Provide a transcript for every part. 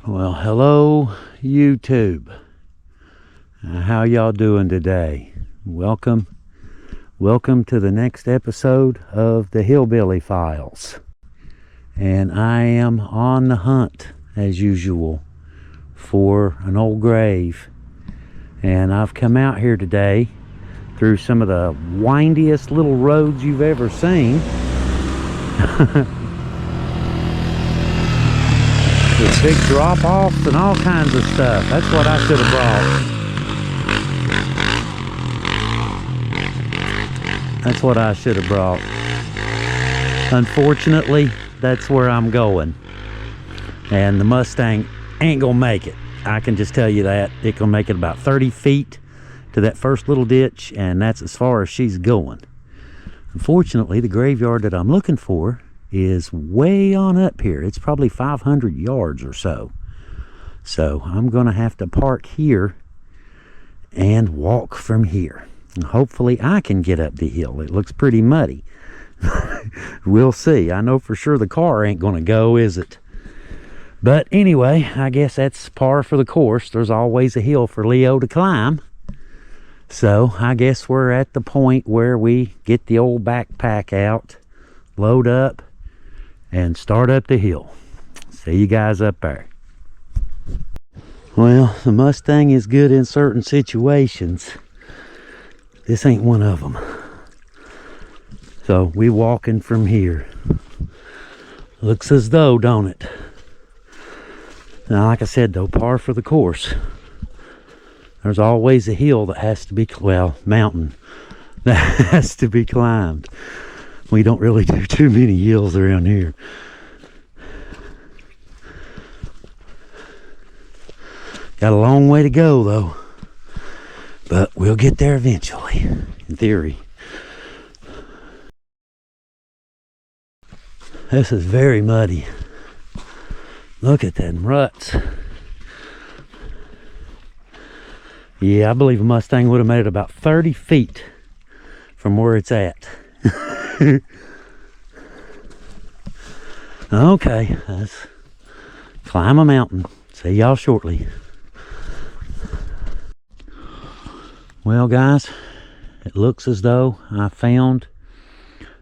Well, hello YouTube. How y'all doing today? Welcome to the next episode of the Hillbilly Files. And I am on the hunt, as usual, for an old grave. And I've come out here today through some of the windiest little roads you've ever seen. With big drop-offs and all kinds of stuff. That's what I should have brought. That's what I should have brought. Unfortunately, that's where I'm going. And the Mustang ain't gonna make it. I can just tell you that. It can make it about 30 feet to that first little ditch, and that's as far as she's going. Unfortunately, the graveyard that I'm looking for is way on up here. It's probably 500 yards or so. So I'm gonna have to park here and walk from here. And hopefully I can get up the hill. It looks pretty muddy. We'll see. I know for sure the car ain't gonna go, is it? But anyway, I guess that's par for the course. There's always a hill for Leo to climb. So I guess we're at the point where we get the old backpack out, load up, and start up the hill. See you guys up there. Well, the Mustang is good in certain situations. This ain't one of them. So we walking from here. Looks as though, don't it? Now, like I said though, par for the course. There's always a hill that has to be, well, mountain that has to be climbed. We don't really do too many hills around here. Got a long way to go though, but we'll get there eventually, in theory. This is very muddy. Look at them ruts. Yeah, I believe a Mustang would have made it about 30 feet from where it's at. Okay, let's climb a mountain. See y'all shortly. Well guys, it looks as though I found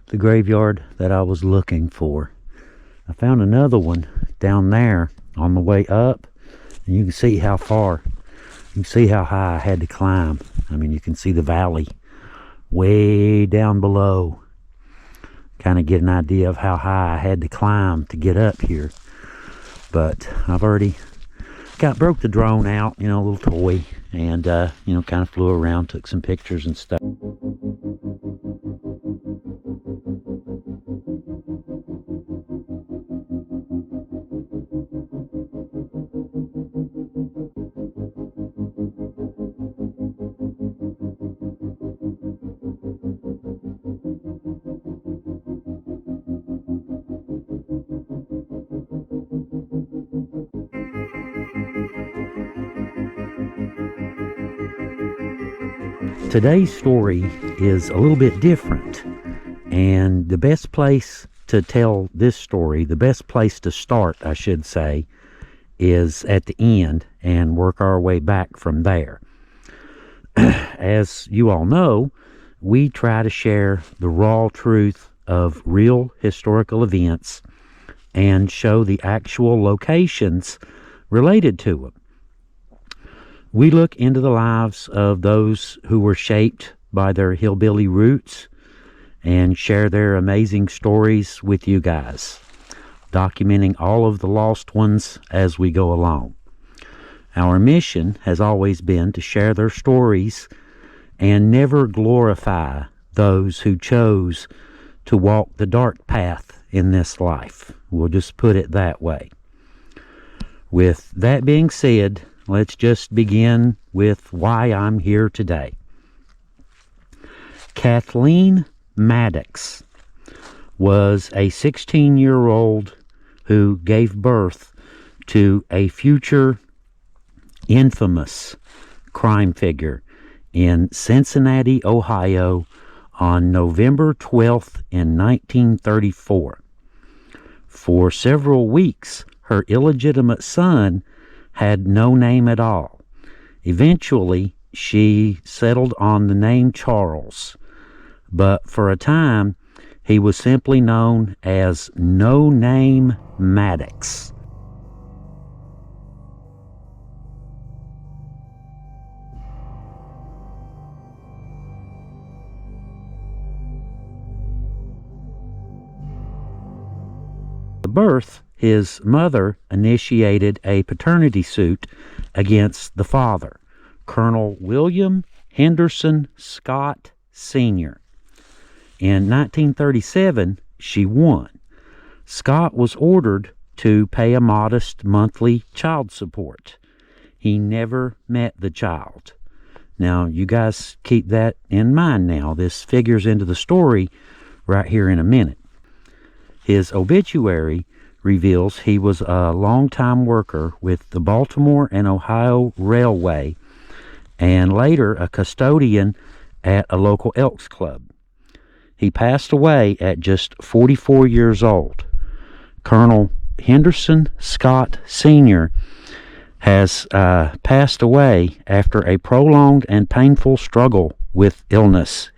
the graveyard that I was looking for. I found another one down there on the way up, and you can see how far, you can see how high I had to climb. I mean, you can see the valley way down below. Kind of get an idea of how high I had to climb to get up here. But I've already broke the drone out, you know, a little toy, and you know, kind of flew around, took some pictures and stuff. Today's story is a little bit different, and the best place to tell this story, the best place to start, I should say, is at the end and work our way back from there. As you all know, we try to share the raw truth of real historical events and show the actual locations related to them. We look into the lives of those who were shaped by their hillbilly roots and share their amazing stories with you guys, documenting all of the lost ones as we go along. Our mission has always been to share their stories and never glorify those who chose to walk the dark path in this life. We'll just put it that way. With that being said, let's just begin with why I'm here today. Kathleen Maddox was a 16-year-old who gave birth to a future infamous crime figure in Cincinnati, Ohio on November 12th in 1934. For several weeks, her illegitimate son had no name at all. Eventually, she settled on the name Charles, but for a time, he was simply known as No Name Maddox. At birth, his mother initiated a paternity suit against the father, Colonel William Henderson Scott Sr. In 1937, she won. Scott was ordered to pay a modest monthly child support. He never met the child. Now, you guys keep that in mind now. This figures into the story right here in a minute. His obituary reveals he was a longtime worker with the Baltimore and Ohio Railway and later a custodian at a local Elks Club. He passed away at just 44 years old. Colonel Henderson Scott Sr. has passed away after a prolonged and painful struggle with illness.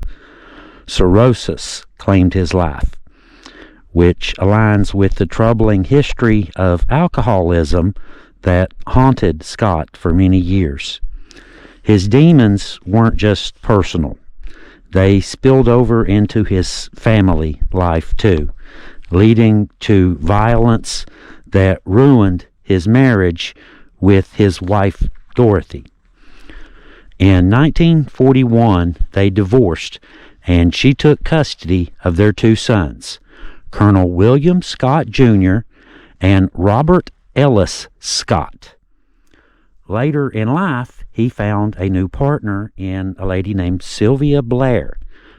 Cirrhosis claimed his life, which aligns with the troubling history of alcoholism that haunted Scott for many years. His demons weren't just personal. They spilled over into his family life too, leading to violence that ruined his marriage with his wife Dorothy. In 1941, they divorced, and she took custody of their two sons, Colonel William Scott Jr. and Robert Ellis Scott. Later in life, he found a new partner in a lady named Sylvia Blair,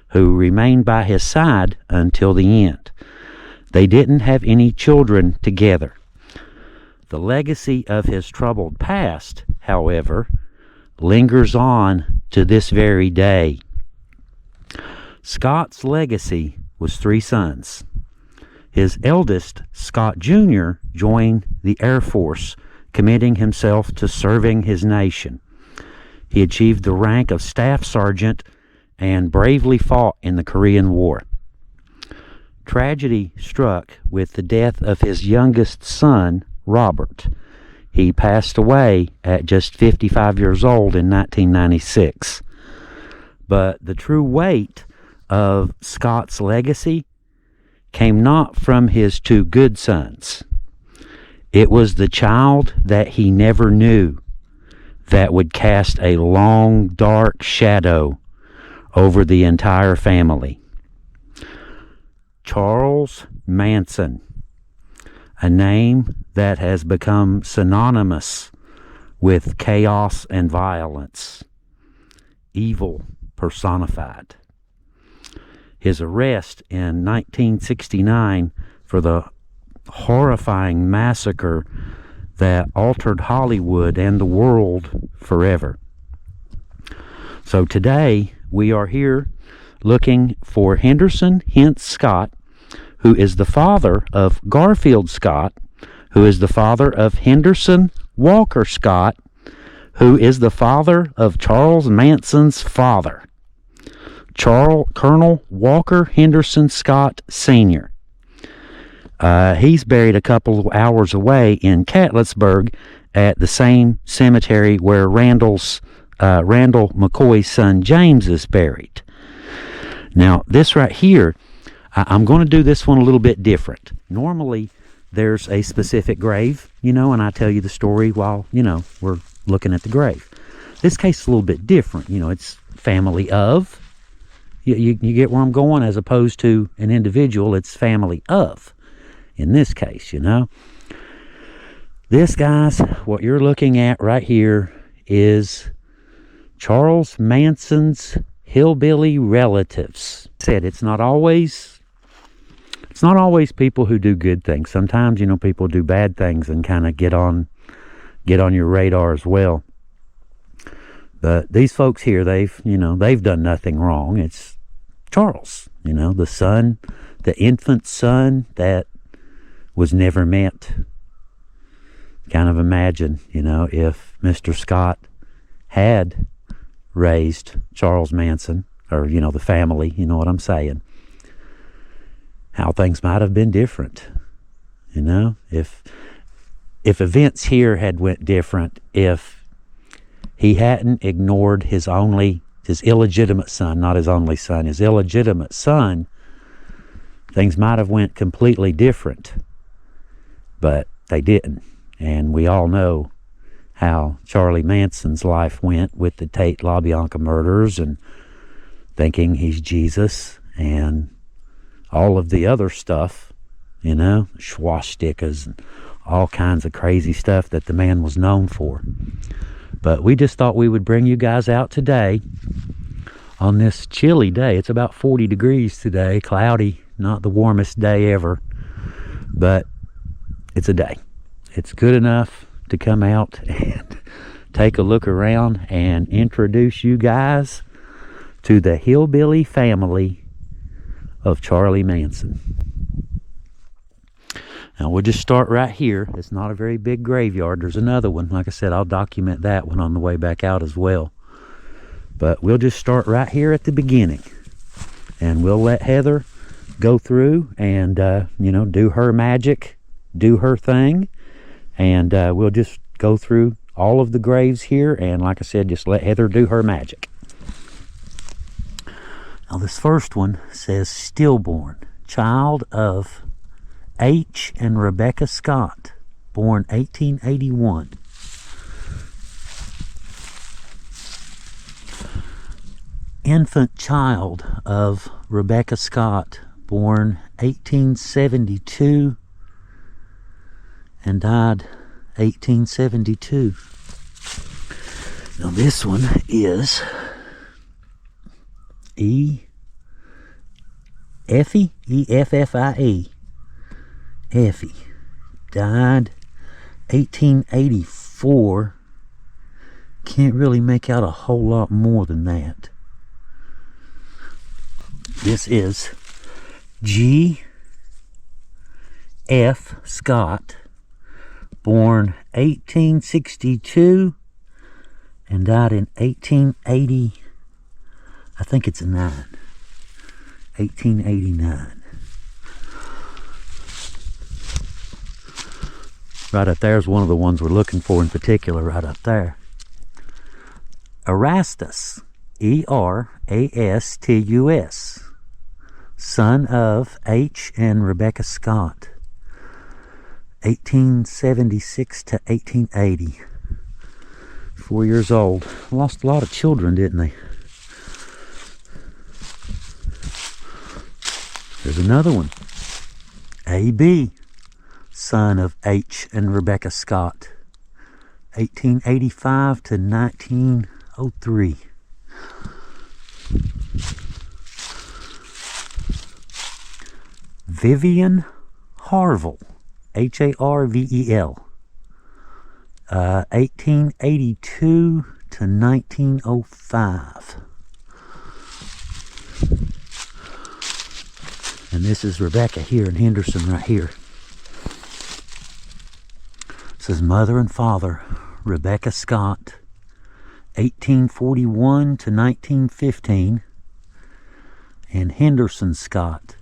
who remained by his side until the end. They didn't have any children together. The legacy of his troubled past, however, lingers on to this very day. Scott's legacy was 3 sons. His eldest, Scott Jr., joined the Air Force, committing himself to serving his nation. He achieved the rank of Staff Sergeant and bravely fought in the Korean War. Tragedy struck with the death of his youngest son, Robert. He passed away at just 55 years old in 1996. But the true weight of Scott's legacy came not from his 2 good sons. It was the child that he never knew that would cast a long, dark shadow over the entire family. Charles Manson, a name that has become synonymous with chaos and violence, evil personified. His arrest in 1969 for the horrifying massacre that altered Hollywood and the world forever. So today we are here looking for Henderson Hint Scott, who is the father of Garfield Scott, who is the father of Henderson Walker Scott, who is the father of Charles Manson's father, Colonel Walker Henderson Scott Sr. He's buried a couple of hours away in Catlettsburg at the same cemetery where Randall McCoy's son James is buried. Now, this right here, I'm going to do this one a little bit different. Normally, there's a specific grave, and I tell you the story while, we're looking at the grave. This case is a little bit different. It's family of. You get where I'm going? As opposed to an individual, it's family of. In this case, This, guys, what you're looking at right here is Charles Manson's hillbilly relatives. Said it's not always people who do good things. Sometimes, people do bad things and kind of get on your radar as well. But these folks here, they've done nothing wrong. It's Charles, the son, the infant son that was never met. kind of imagine, you know, if Mr. Scott had raised Charles Manson, or, you know, the family, you know what I'm saying, how things might have been different. You know, if events here had went different, if he hadn't ignored his illegitimate son, not his only son, his illegitimate son, things might have went completely different. But they didn't. And we all know how Charlie Manson's life went with the Tate LaBianca murders, and thinking he's Jesus and all of the other stuff, you know, swastikas and all kinds of crazy stuff that the man was known for. But we just thought we would bring you guys out today on this chilly day. It's about 40 degrees today, cloudy, not the warmest day ever, but it's a day. It's good enough to come out and take a look around and introduce you guys to the Hillbilly family of Charlie Manson. Now we'll just start right here. It's not a very big graveyard. There's another one. Like I said, I'll document that one on the way back out as well. But we'll just start right here at the beginning. And we'll let Heather go through and, you know, do her magic, do her thing. And we'll just go through all of the graves here. And like I said, just let Heather do her magic. Now this first one says stillborn, child of H. and Rebecca Scott, born 1881. Infant child of Rebecca Scott, born 1872 and died 1872. Now this one is Effie, Effie. Effie died 1884. Can't really make out a whole lot more than that. This is G. F. Scott, born 1862 and died in 1880. I think it's a 1889. Right up there is one of the ones we're looking for in particular, right up there. Erastus, Erastus, son of H. and Rebecca Scott, 1876 to 1880. 4 years old. Lost a lot of children, didn't they? There's another one. A.B., son of H. and Rebecca Scott, 1885 to 1903. Vivian Harvel, Harvel, 1882 to 1905. And this is Rebecca here in Henderson right here. It says mother and father, Rebecca Scott, 1841 to 1915, and Henderson Scott,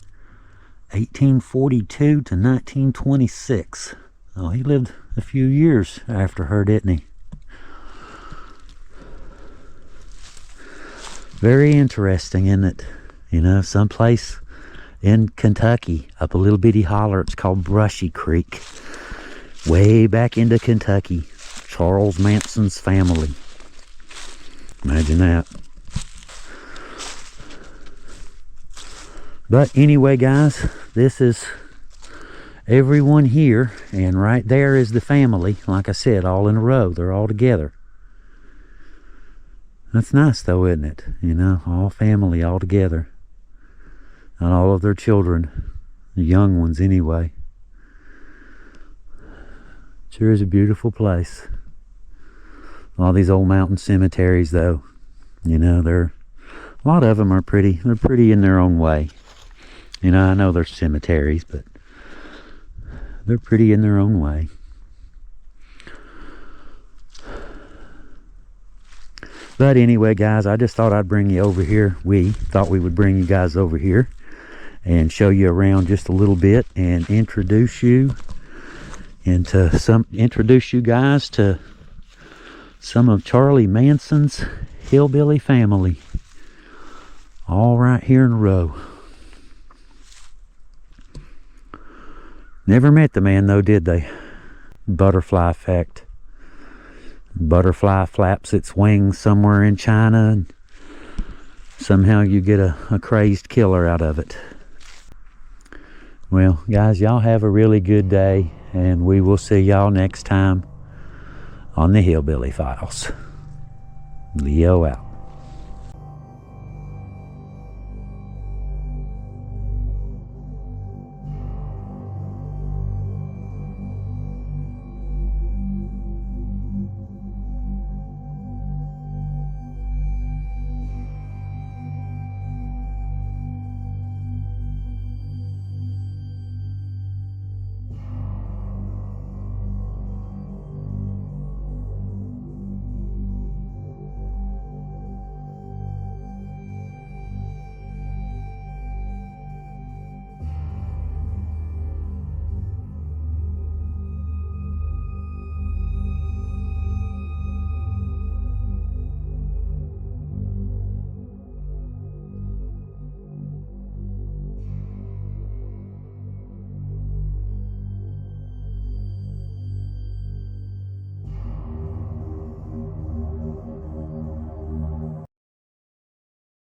1842 to 1926. Oh, he lived a few years after her, didn't he? Very interesting, isn't it? You know, someplace in Kentucky, up a little bitty holler, it's called Brushy Creek. Way back into Kentucky. Charles Manson's family. Imagine that. But anyway, guys, this is everyone here, and right there is the family. Like I said, all in a row. They're all together. That's nice though, isn't it? You know, all family all together. And all of their children. The young ones anyway. Sure is a beautiful place. All these old mountain cemeteries though, you know, a lot of them are pretty. They're pretty in their own way. You know, I know they're cemeteries, but they're pretty in their own way. But anyway, guys, I just thought I'd bring you over here. We thought we would bring you guys over here and show you around just a little bit and introduce you guys to some of Charlie Manson's hillbilly family, all right here in a row. Never met the man though, did they? Butterfly effect. Butterfly flaps its wings somewhere in China and somehow you get a crazed killer out of it. Well, guys, y'all have a really good day, and we will see y'all next time on the Hillbilly Files. Leo out.